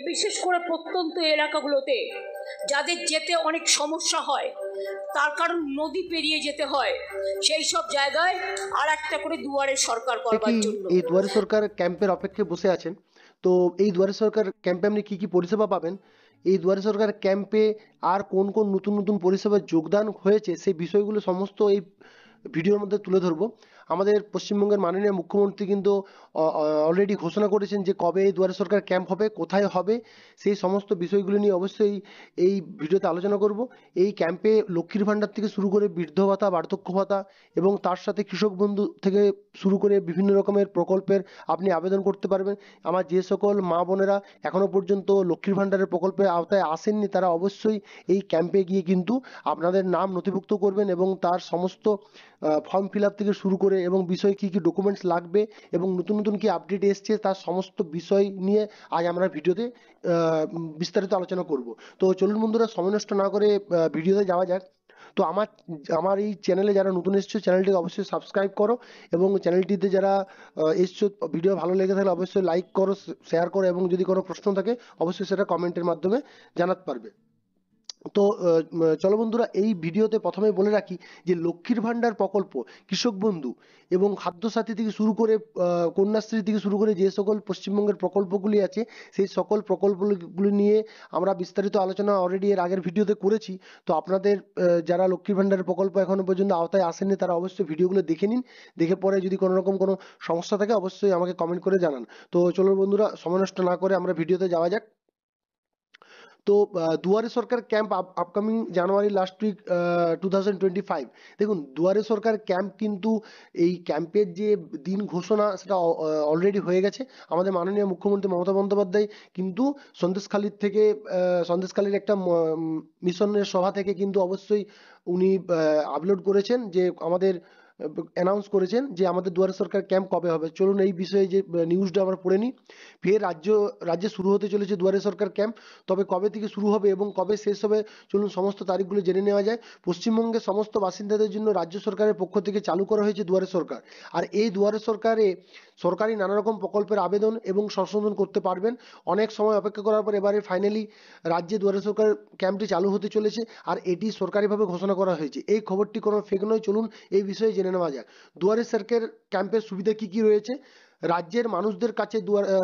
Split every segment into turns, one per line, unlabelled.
বিশেষ করে প্রত্যন্ত এলাকাগুলোতে যাদের যেতে অনেক সমস্যা হয়, তার কারণ নদী পেরিয়ে যেতে হয়, সেই সব জায়গায় আর একটা করে দুয়ারে সরকার করবার জন্য।
এই দুয়ারে সরকার ক্যাম্পের অপেক্ষায় বসে আছেন। তো এই দুয়ারে সরকার ক্যাম্পে আপনি কি কি পরিষেবা পাবেন, এই দুয়ারে সরকার ক্যাম্পে আর কোন কোন নতুন নতুন পরিষেবার যোগদান হয়েছে, সেই বিষয়গুলো সমস্ত এই ভিডিওর মধ্যে তুলে ধরবো। আমাদের পশ্চিমবঙ্গের মাননীয় মুখ্যমন্ত্রী কিন্তু অলরেডি ঘোষণা করেছেন যে কবে এই দুয়ারে সরকার ক্যাম্প হবে, কোথায় হবে, সেই সমস্ত বিষয়গুলো নিয়ে অবশ্যই এই ভিডিওতে আলোচনা করব। এই ক্যাম্পে লক্ষ্মীর ভাণ্ডার থেকে শুরু করে বৃদ্ধ ভাতা, বার্ধক্য ভাতা এবং তার সাথে কৃষক বন্ধু থেকে শুরু করে বিভিন্ন রকমের প্রকল্পের আপনি আবেদন করতে পারবেন। আমার যে সকল মা বোনেরা এখনো পর্যন্ত লক্ষ্মীর ভাণ্ডারের প্রকল্পের আওতায় আসেননি, তারা অবশ্যই এই ক্যাম্পে গিয়ে কিন্তু আপনাদের নাম নথিভুক্ত করবেন এবং তার সমস্ত ফর্ম ফিল আপ থেকে শুরু করে এবং বিষয় কি কি ডকুমেন্টস লাগবে এবং নতুন নতুন কি আপডেট এসছে তার সমস্ত বিষয় নিয়ে আজ আমরা ভিডিওতে বিস্তারিত আলোচনা করব। তো চলুন বন্ধুরা, সময় নষ্ট না করে ভিডিওতে যাওয়া যাক। তো আমার আমার এই চ্যানেলে যারা নতুন এসছো, চ্যানেলটিকে অবশ্যই সাবস্ক্রাইব করো এবং চ্যানেলটিতে যারা এসছো, ভিডিও ভালো লেগে থাকলে অবশ্যই লাইক করো, শেয়ার করো এবং যদি কোনো প্রশ্ন থাকে অবশ্যই সেটা কমেন্টের মাধ্যমে জানাতে পারবে। তো চলো বন্ধুরা, এই ভিডিওতে প্রথমে বলে রাখি যে লক্ষ্মীর ভাণ্ডার প্রকল্প, কৃষক বন্ধু এবং খাদ্যসাথী থেকে শুরু করে কন্যাশ্রী থেকে শুরু করে যে সকল পশ্চিমবঙ্গের প্রকল্পগুলি আছে, সেই সকল প্রকল্পগুলি নিয়ে আমরা বিস্তারিত আলোচনা অলরেডি এর আগের ভিডিওতে করেছি। তো আপনাদের যারা লক্ষ্মীর ভাণ্ডারের প্রকল্প এখনো পর্যন্ত আওতায় আসেননি, তারা অবশ্যই ভিডিওগুলো দেখে নিন। দেখে পরে যদি কোনো রকম কোনো সমস্যা থাকে অবশ্যই আমাকে কমেন্ট করে জানান। তো চলো বন্ধুরা, সময় নষ্ট না করে আমরা ভিডিওতে যাওয়া যাক। তো দুয়ারে সরকার ক্যাম্প আপকামিং জানুয়ারি লাস্ট উইক 2025। দেখুন, দুয়ারে সরকার ক্যাম্প কিন্তু এই ক্যাম্পের যে দিন ঘোষণা সেটা অলরেডি হয়ে গেছে। আমাদের মাননীয় মুখ্যমন্ত্রী মমতা বন্দ্যোপাধ্যায় কিন্তু সন্দেশখালীর থেকে সন্দেশখালীর একটা মিশনের সভা থেকে কিন্তু অবশ্যই উনি আপলোড করেছেন যে আমাদের অ্যানাউন্স করেছেন যে আমাদের দুয়ারে সরকার ক্যাম্প কবে হবে। চলুন এই বিষয়ে যে নিউজটা আমরা পড়ে নিই। ফের রাজ্যে শুরু হতে চলেছে দুয়ারে সরকার ক্যাম্প। তবে কবে থেকে শুরু হবে এবং কবে শেষ হবে, চলুন সমস্ত তারিখগুলো জেনে নেওয়া যায়। পশ্চিমবঙ্গের সমস্ত বাসিন্দাদের জন্য রাজ্য সরকারের পক্ষ থেকে চালু করা হয়েছে দুয়ারে সরকার। আর এই দুয়ারে সরকারে সরকারি নানা রকম প্রকল্পের আবেদন এবং সংশোধন করতে পারবেন। অনেক সময় অপেক্ষা করার পর এবারে ফাইনালি রাজ্যে দুয়ারে সরকার ক্যাম্পটি চালু হতে চলেছে আর এটি সরকারিভাবে ঘোষণা করা হয়েছে। এই খবরটি কোনো ফেক নয়, চলুন এই বিষয়ে জেনে নেওয়া যাক। দুয়ারে সরকার ক্যাম্পের সুবিধা কি কি রয়েছে। রাজ্যের মানুষদের কাছে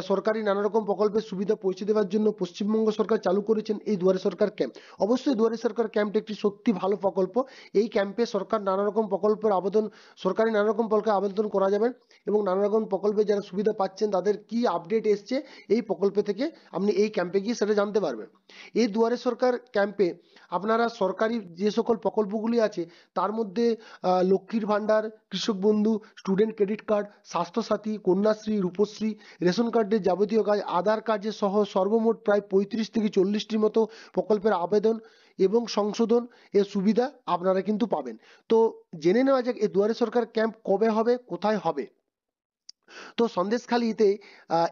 সরকারি নানা রকম প্রকল্পের সুবিধা পৌঁছে দেওয়ার জন্য পশ্চিমবঙ্গ সরকার চালু করেছেন এই দুয়ারে সরকার ক্যাম্প। অবশ্যই দুয়ারে সরকার ক্যাম্পটি একটি সত্যি ভালো প্রকল্প। এই ক্যাম্পে সরকার নানা রকম প্রকল্পের আবেদন, সরকারি নানা রকম প্রকল্পে আবেদন করা যাবে এবং নানা রকম প্রকল্পে যারা সুবিধা পাচ্ছেন তাদের কি আপডেট এসছে এই প্রকল্পে থেকে আপনি এই ক্যাম্পে গিয়ে সেটা জানতে পারবেন। এই দুয়ারে সরকার ক্যাম্পে আপনারা সরকারি যে সকল প্রকল্পগুলি আছে তার মধ্যে লক্ষ্মীর Bhandar, Krishak Bandhu, student credit card, Swasthyasathi, Kanyashree, Rupashree, ration কার্ডের যাবতীয় কাজ, আধার কার্ডের সহ সর্বমোট প্রায় 35 থেকে 40টির মতো প্রকল্পের আবেদন এবং সংশোধন এর সুবিধা আপনারা কিন্তু পাবেন। তো জেনে নেওয়া যাক এই দুয়ারে সরকার ক্যাম্প কবে হবে, কোথায় হবে। তো সন্দেশখালীতে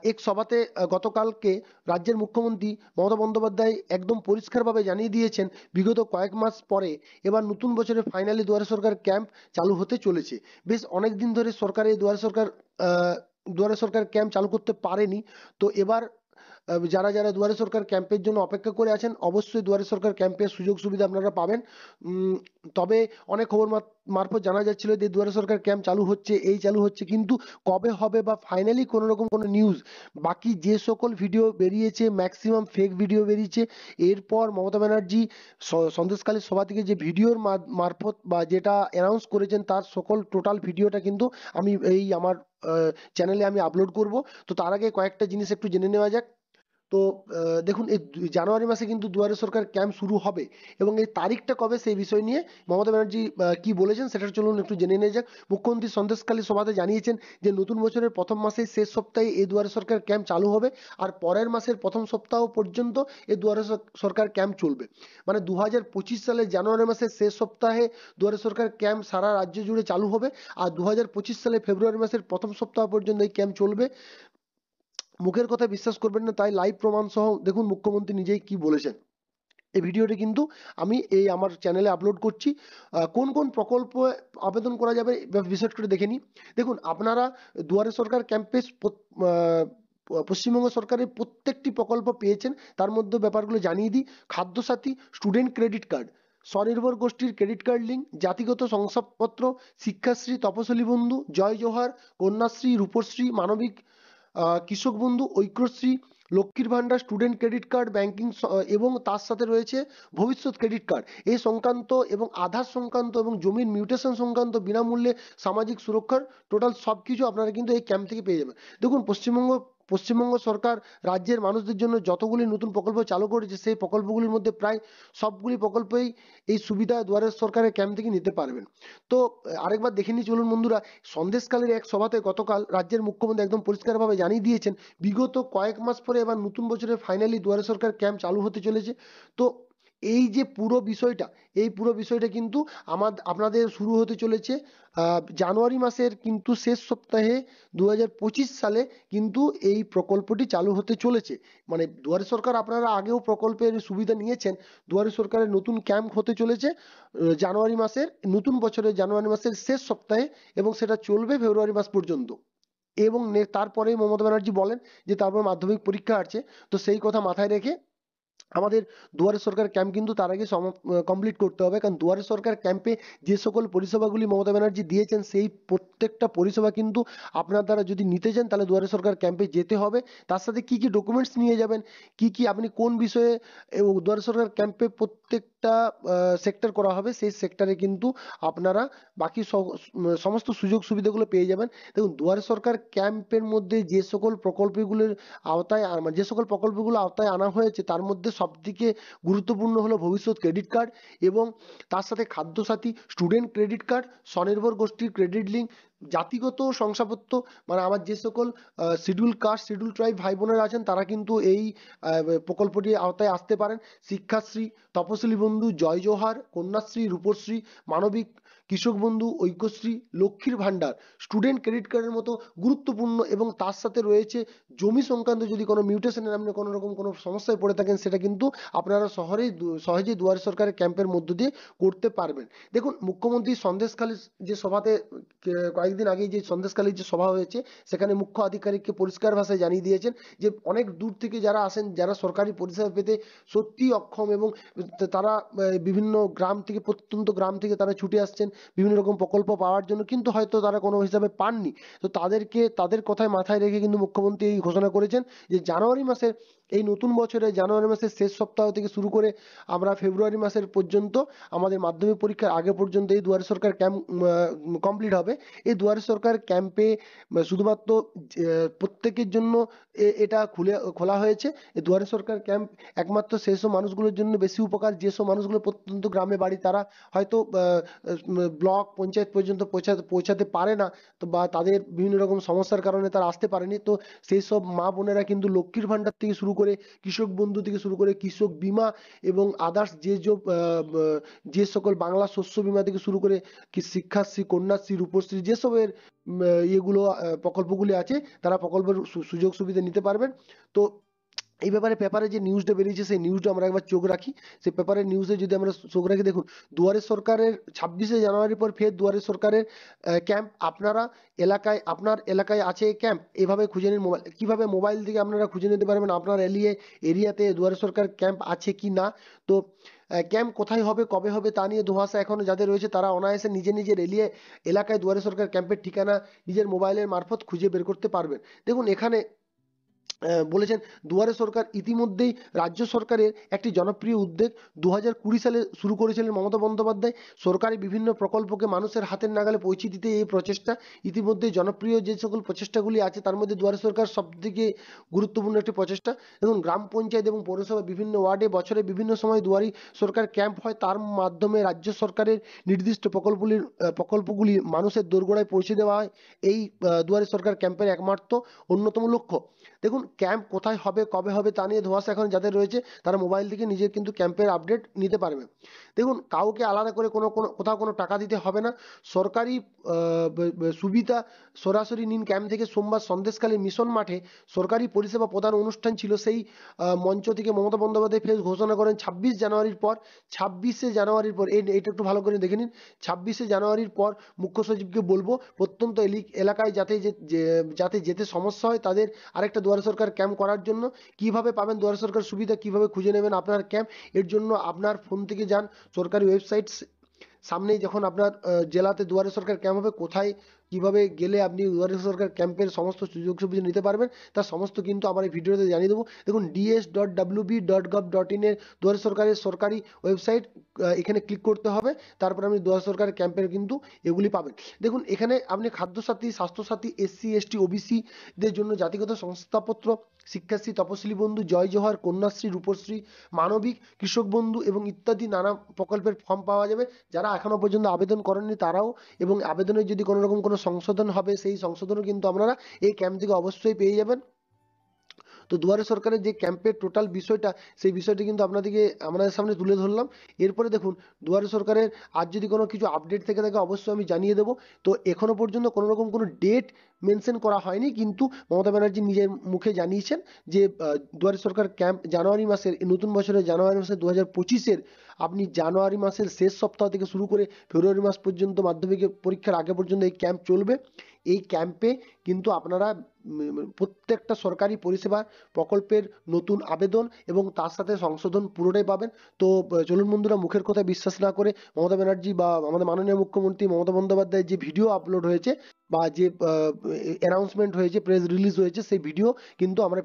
এক সভাতে গতকালকে রাজ্যের মুখ্যমন্ত্রী মমতা বন্দ্যোপাধ্যায় একদম পরিষ্কারভাবে জানিয়ে দিয়েছেন বিগত কয়েক মাস পরে এবার নতুন বছরে ফাইনালি দুয়ারে সরকার ক্যাম্প চালু হতে চলেছে। বেশ অনেক দিন ধরে সরকার এই দুয়ারে সরকার ক্যাম্প চালু করতে পারেনি। তো এবার যারা যারা দুয়ারে সরকার ক্যাম্পের জন্য অপেক্ষা করে আছেন অবশ্যই দুয়ারে সরকার ক্যাম্পের সুযোগ সুবিধা আপনারা পাবেন। তবে অনেক খবর মারফত জানা যাচ্ছিল যে দুয়ারে সরকার ক্যাম্প চালু হচ্ছে, এই চালু হচ্ছে, কিন্তু কবে হবে বা ফাইনালি কোনো রকম কোনো নিউজ, বাকি যে সকল ভিডিও বেরিয়েছে ম্যাক্সিমাম ফেক ভিডিও বেরিয়েছে। এরপর মমতা ব্যানার্জি সন্দেশখালীর সভা থেকে যে ভিডিওর মারফত বা যেটা অ্যানাউন্স করেছেন তার সকল টোটাল ভিডিওটা কিন্তু আমি এই আমার চ্যানেলে আমি আপলোড করব। তো তার আগে কয়েকটা জিনিস একটু জেনে নেওয়া যাক। তো দেখুন, এই জানুয়ারি মাসে কিন্তু দুয়ারে সরকার ক্যাম্প শুরু হবে এবং এই তারিখটা কবে সেই বিষয় নিয়ে মমতা ব্যানার্জি কি বলেছেন সেটা চলুন একটু জেনে নেওয়া যাক। মুখ্যমন্ত্রী সন্দেশখালী সভাতে জানিয়েছেন যে নতুন বছরের প্রথম মাসের শেষ সপ্তাহে এই দুয়ারে সরকার ক্যাম্প চালু হবে আর পরের মাসের প্রথম সপ্তাহ পর্যন্ত এই দুয়ারে সরকার ক্যাম্প চলবে। মানে 2025 সালের জানুয়ারি মাসের শেষ সপ্তাহে দুয়ারে সরকার ক্যাম্প সারা রাজ্য জুড়ে চালু হবে আর 2025 সালের ফেব্রুয়ারি মাসের প্রথম সপ্তাহ পর্যন্ত এই ক্যাম্প চলবে। মুখের কথা বিশ্বাস করবেন না, তাই লাইভ প্রমাণ সহ দেখুন মুখ্যমন্ত্রী নিজেই কি বলেছেন। এই ভিডিওটি কিন্তু আমি এই আমার চ্যানেলে আপলোড করছি। কোন কোন প্রকল্প আবেদন করা যাবে বিশেষ করে দেখে নিই। দেখুন, আপনারা দুয়ারে সরকার ক্যাম্পে পশ্চিমবঙ্গ সরকারের প্রত্যেকটি প্রকল্প পেয়েছেন তার মধ্যে ব্যাপারগুলো জানিয়ে দিই। খাদ্যসাথী, স্টুডেন্ট ক্রেডিট কার্ড, স্বনির্ভর গোষ্ঠীর ক্রেডিট কার্ড লিঙ্ক, জাতিগত শংসাপত্র, শিক্ষাশ্রী, তপশিলি বন্ধু, জয় জোহার, কন্যাশ্রী, রূপশ্রী, মানবিক, কৃষক বন্ধু, ঐক্যশ্রী, লক্ষ্মীর ভান্ডার, স্টুডেন্ট ক্রেডিট কার্ড, ব্যাংকিং এবং তার সাথে রয়েছে ভবিষ্যৎ ক্রেডিট কার্ড। এই সংক্রান্ত এবং আধার সংক্রান্ত এবং জমির মিউটেশন সংক্রান্ত বিনামূল্যে সামাজিক সুরক্ষার টোটাল সবকিছু আপনারা কিন্তু এই ক্যাম্প থেকে পেয়ে যাবেন। দেখুন, পশ্চিমবঙ্গ সরকার রাজ্যের মানুষদের জন্য যতগুলি নতুন প্রকল্প চালু করেছে সেই প্রকল্পগুলির মধ্যে প্রায় সবগুলি প্রকল্পই এই সুবিধা দুয়ারে সরকারের ক্যাম্প থেকে নিতে পারবেন। তো আরেকবার দেখে নিই চলুন বন্ধুরা। সন্দেশখালীর এক সভাতে গতকাল রাজ্যের মুখ্যমন্ত্রী একদম পরিষ্কারভাবে জানিয়ে দিয়েছেন বিগত কয়েক মাস পরে এবার নতুন বছরে ফাইনালি দুয়ারে সরকার ক্যাম্প চালু হতে চলেছে। তো এই যে পুরো বিষয়টা কিন্তু আপনাদের শুরু হতে চলেছে জানুয়ারি মাসের কিন্তু শেষ সপ্তাহে 2025 সালে কিন্তু এই প্রকল্পটি চালু হতে চলেছে। মানে দুয়ারে সরকার আপনারা আগেও প্রকল্পের সুবিধা নিয়েছেন, দুয়ারে সরকারের নতুন ক্যাম্প হতে চলেছে জানুয়ারি মাসের, নতুন বছরের জানুয়ারি মাসের শেষ সপ্তাহে, এবং সেটা চলবে ফেব্রুয়ারি মাস পর্যন্ত। এবং তারপরেই মমতা ব্যানার্জি বলেন যে তারপর মাধ্যমিক পরীক্ষা আছে। তো সেই কথা মাথায় রেখে আমাদের দুয়ারে সরকার ক্যাম্প কিন্তু তার আগে কমপ্লিট করতে হবে, কারণ দুয়ারে সরকার ক্যাম্পে যে সকল পরিষেবাগুলি মমতা ব্যানার্জি দিয়েছেন সেই প্রত্যেকটা পরিষেবা কিন্তু আপনার দ্বারা যদি নিতে চান তাহলে দুয়ারে সরকার ক্যাম্পে যেতে হবে। তার সাথে কি কি ডকুমেন্টস নিয়ে যাবেন, কি আপনি কোন বিষয়ে, এবং দুয়ারে সরকার ক্যাম্পে প্রত্যেকটা সেক্টর করা হবে, সেই সেক্টরে কিন্তু আপনারা বাকি সমস্ত সুযোগ সুবিধাগুলো পেয়ে যাবেন। দেখুন, দুয়ারে সরকার ক্যাম্পের মধ্যে যে সকল প্রকল্পগুলোর আওতায় যে সকল প্রকল্পগুলো আওতায় আনা হয়েছে তার মধ্যে সবথেকে গুরুত্বপূর্ণ হলো ভবিষ্যৎ ক্রেডিট কার্ড, এবং তার সাথে খাদ্যসাথী, স্টুডেন্ট ক্রেডিট কার্ড, স্বনির্ভর গোষ্ঠীর ক্রেডিট লিঙ্ক, জাতিগত শংসাপত্র, মানে আমার যে সকল শিডিউল কাস্ট, শিডিউল ট্রাইব ভাই বোনেরা আছেন তারা কিন্তু এই প্রকল্পটির আওতায় আসতে পারেন। শিক্ষাশ্রী, তপশিলি বন্ধু, জয় জোহার, কন্যাশ্রী, রূপশ্রী, মানবিক, কৃষক বন্ধু, ঐক্যশ্রী, লক্ষ্মীর ভান্ডার, স্টুডেন্ট ক্রেডিট কার্ডের মতো গুরুত্বপূর্ণ, এবং তার সাথে রয়েছে জমি সংক্রান্ত যদি কোনো মিউটেশনের আপনি কোনো রকম কোনো সমস্যায় পড়ে থাকেন সেটা কিন্তু আপনারা সহজেই দুয়ারে সরকারের ক্যাম্পের মধ্য দিয়ে করতে পারবেন। দেখুন, মুখ্যমন্ত্রী সন্দেশখালী যে সভাতে কয়েকদিন আগেই যে সন্দেশখালীর যে সভা হয়েছে সেখানে মুখ্য আধিকারিককে পরিষ্কার ভাষায় জানিয়ে দিয়েছেন যে অনেক দূর থেকে যারা আসেন, যারা সরকারি পরিষেবা পেতে সত্যি অক্ষম, এবং তারা বিভিন্ন গ্রাম থেকে, প্রত্যন্ত গ্রাম থেকে তারা ছুটে আসছেন বিভিন্ন রকম প্রকল্প পাওয়ার জন্য, কিন্তু হয়তো তারা কোনো হিসাবে পাননি। তো তাদের কথায় মাথায় রেখে কিন্তু মুখ্যমন্ত্রী এই ঘোষণা করেছেন যে জানুয়ারি মাসের, এই নতুন বছরে জানুয়ারি মাসের শেষ সপ্তাহ থেকে শুরু করে আমরা ফেব্রুয়ারি মাসের পর্যন্ত, আমাদের মাধ্যমিক পরীক্ষার আগে পর্যন্ত এই দুয়ারে সরকার ক্যাম্প কমপ্লিট হবে। এই দুয়ারে সরকার ক্যাম্পে শুধুমাত্র প্রত্যেকের জন্য এটা খোলা হয়েছে। এই দুয়ারে সরকার ক্যাম্প একমাত্র সেসব মানুষগুলোর জন্য বেশি উপকার যেসব মানুষগুলো প্রত্যন্ত গ্রামে বাড়ি, তারা হয়তো ব্লক পঞ্চায়েত পর্যন্ত পৌঁছাতে পারে না, তো বা তাদের বিভিন্ন রকম সমস্যার কারণে তারা আসতে পারেনি। তো সেই সব মা বোনেরা কিন্তু লক্ষ্মীর ভান্ডার থেকে শুরু করে, কৃষক বন্ধু থেকে শুরু করে, কৃষক বীমা এবং আদার্স যে সকল বাংলা শস্য বীমা থেকে শুরু করে শিক্ষাশ্রী, কন্যাশ্রী, রূপশ্রী, যেসবের প্রকল্পগুলি আছে তারা প্রকল্পের সুযোগ সুবিধা নিতে পারবেন। তো এই ব্যাপারে পেপারে যে নিউজটা বেরিয়েছে সেই নিউজটা আমরা একবার চোখ রাখি। সেই পেপারের নিউজে যদি আমরা চোখ রাখি, দেখুন, দুয়ারে সরকারের 26শে জানুয়ারির পর ফের দুয়ারে সরকারের ক্যাম্প আপনার এলাকায় আছে এই ক্যাম্প, এভাবে খুঁজে নিন। কিভাবে মোবাইল থেকে আপনারা খুঁজে নিতে পারবেন আপনার এরিয়াতে দুয়ারে সরকার ক্যাম্প আছে কি না। তো ক্যাম্প কোথায় হবে, কবে হবে তা নিয়ে ধোঁয়াশা এখনো যাদের রয়েছে তারা অনায়াসে নিজের এলাকায় দুয়ারে সরকার ক্যাম্পের ঠিকানা নিজের মোবাইলের মারফত খুঁজে বের করতে পারবেন। দেখুন, এখানে বলেছেন দুয়ারে সরকার ইতিমধ্যেই রাজ্য সরকারের একটি জনপ্রিয় উদ্যোগ 2020 সালে শুরু করেছিলেন মমতা বন্দ্যোপাধ্যায়। সরকারি বিভিন্ন প্রকল্পকে মানুষের হাতের নাগালে পৌঁছে দিতে এই প্রচেষ্টা ইতিমধ্যে জনপ্রিয় যে সকল প্রচেষ্টাগুলি আছে তার মধ্যে দুয়ারে সরকার সবথেকে গুরুত্বপূর্ণ একটি প্রচেষ্টা। দেখুন, গ্রাম পঞ্চায়েত এবং পৌরসভা বিভিন্ন ওয়ার্ডে বছরে বিভিন্ন সময় দুয়ারে সরকার ক্যাম্প হয়, তার মাধ্যমে রাজ্য সরকারের নির্দিষ্ট প্রকল্পগুলি মানুষের দোরগোড়ায় পৌঁছে দেওয়া হয়। এই দুয়ারে সরকার ক্যাম্পের একমাত্র অন্যতম লক্ষ্য। দেখুন, ক্যাম্প কোথায় হবে, কবে হবে তা নিয়ে ধোঁয়াশা এখন যাদের রয়েছে তারা মোবাইল থেকে নিজের কিন্তু ক্যাম্পের আপডেট নিতে পারবে। দেখুন, কাউকে আলাদা করে কোথাও কোনো টাকা দিতে হবে না। সরকারি সুবিধা সরাসরি নিন ক্যাম্প থেকে। সোমবার সন্দেশখালী মিশন মাঠে সরকারি পরিষেবা প্রদান অনুষ্ঠান ছিল। সেই মঞ্চ থেকে মমতা বন্দ্যোপাধ্যায় ফের ঘোষণা করেন 26শে জানুয়ারির পর এটা একটু ভালো করে দেখে নিন। 26শে জানুয়ারির পর মুখ্য সচিবকে বলবো প্রত্যন্ত এলাকায় যাতে যেতে সমস্যা হয় তাদের আরেকটা দুয়ারে সরকার সরকার ক্যাম্প করার জন্য কিভাবে পাবেন দুয়ারে সরকার সুবিধা, কিভাবে খুঁজে নেবেন আপনার ক্যাম্প, এর জন্য আপনার ফোন থেকে যান সরকারি ওয়েবসাইট, সামনেই যখন আপনার জেলাতে দুয়ারে সরকার ক্যাম্প হবে কোথায় কিভাবে গেলে আপনি দুয়ারে সরকার ক্যাম্পের সমস্ত সুযোগ সুবিধা নিতে পারবেন তার সমস্ত কিন্তু আমার এই ভিডিওতে জানিয়ে দেবো। দেখুন ds.wb.gov.in এর দুয়ারে সরকারের সরকারি ওয়েবসাইট, এখানে ক্লিক করতে হবে, তারপর আপনি দুয়ারে সরকারের ক্যাম্পের কিন্তু এগুলি পাবেন। দেখুন এখানে আপনি Khadya Sathi, Swasthya Sathi, SC ST OBC দের জন্য জাতিগত সংস্থাপত্র, শিক্ষাশ্রী, তপশিলি বন্ধু, জয় জোহার, কন্যাশ্রী, রূপশ্রী, মানবিক, কৃষক বন্ধু এবং ইত্যাদি নানা প্রকল্পের ফর্ম পাওয়া যাবে। যারা এখনো পর্যন্ত আবেদন করেননি তারাও, এবং আবেদনের যদি কোনো রকম কোনো সংশোধন হবে সেই সংশোধনও কিন্তু আপনারা এই ক্যাম্প থেকে অবশ্যই পেয়ে যাবেন। তো দুয়ারে সরকারের যে ক্যাম্পের টোটাল বিষয়টা, সেই বিষয়টি কিন্তু আপনাদের সামনে তুলে ধরলাম। এরপরে দেখুন দুয়ারে সরকারের আর যদি কোনো কিছু আপডেট থেকে থাকে অবশ্যই আমি জানিয়ে দেবো। তো এখনো পর্যন্ত কোনো রকম কোনো ডেট মেনশন করা হয়নি, কিন্তু মমতা ব্যানার্জি নিজের মুখে জানিয়েছেন যে দুয়ারে সরকার ক্যাম্প জানুয়ারি মাসের, নতুন বছরের জানুয়ারি মাসের 2025-এর আপনি জানুয়ারি মাসের শেষ সপ্তাহ থেকে শুরু করে ফেব্রুয়ারি মাস পর্যন্ত মাধ্যমিক পরীক্ষার আগে পর্যন্ত এই ক্যাম্প চলবে। এই ক্যাম্পে কিন্তু আপনারা প্রত্যেকটা সরকারি পরিষেবা প্রকল্পের নতুন আবেদন এবং তার সাথে সংশোধন পুরোটাই পাবেন। তো চলুন বন্ধুরা, মুখের কথা বিশ্বাস না করে মমতা ব্যানার্জি বা আমাদের মাননীয় মুখ্যমন্ত্রী মমতা বন্দ্যোপাধ্যায়ের যে ভিডিও আপলোড হয়েছে বা যে অ্যানাউন্সমেন্ট হয়েছে, প্রেস রিলিজ হয়েছে, সেই ভিডিও কিন্তু আমার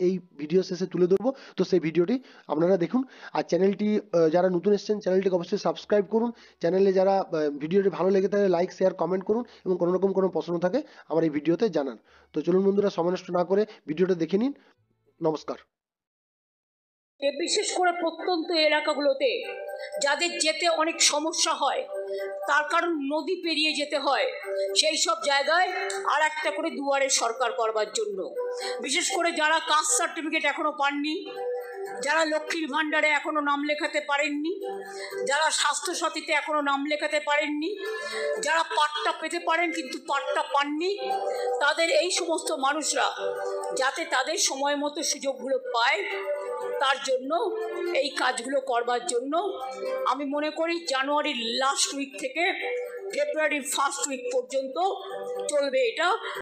এই ভিডিও শেষে তুলে ধরবো। তো সেই ভিডিওটি আপনারা দেখুন। আর চ্যানেলটি যারা নতুন এসেছেন চ্যানেলটিকে অবশ্যই সাবস্ক্রাইব করুন। চ্যানেলে যারা ভিডিওটি ভালো লেগে থাকে লাইক, শেয়ার, কমেন্ট করুন এবং কোনো রকম কোনো প্রশ্ন থাকে আমার এই ভিডিওতে জানান। তো চলুন বন্ধুরা, সময় নষ্ট না করে ভিডিওটা দেখে নিন। নমস্কার।
বিশেষ করে প্রত্যন্ত এলাকাগুলোতে যাদের যেতে অনেক সমস্যা হয়, তার কারণ নদী পেরিয়ে যেতে হয়, সেই সব জায়গায় আর একটা করে দুয়ারে সরকার করবার জন্য, বিশেষ করে যারা কাস্ট সার্টিফিকেট এখনো পাননি, যারা লক্ষ্মীর ভাণ্ডারে এখনো নাম লেখাতে পারেননি, যারা স্বাস্থ্যসাথীতে এখনো নাম লেখাতে পারেননি, যারা পাট্টা পেতে পারেন কিন্তু পাট্টা পাননি, তাদের এই সমস্ত মানুষরা যাতে তাদের সময় মতো সুযোগগুলো পায়, তার জন্য এই কাজগুলো করবার জন্য আমি মনে করি জানুয়ারির লাস্ট উইক থেকে ফেব্রুয়ারির ফার্স্ট উইক পর্যন্ত চলবে এটা।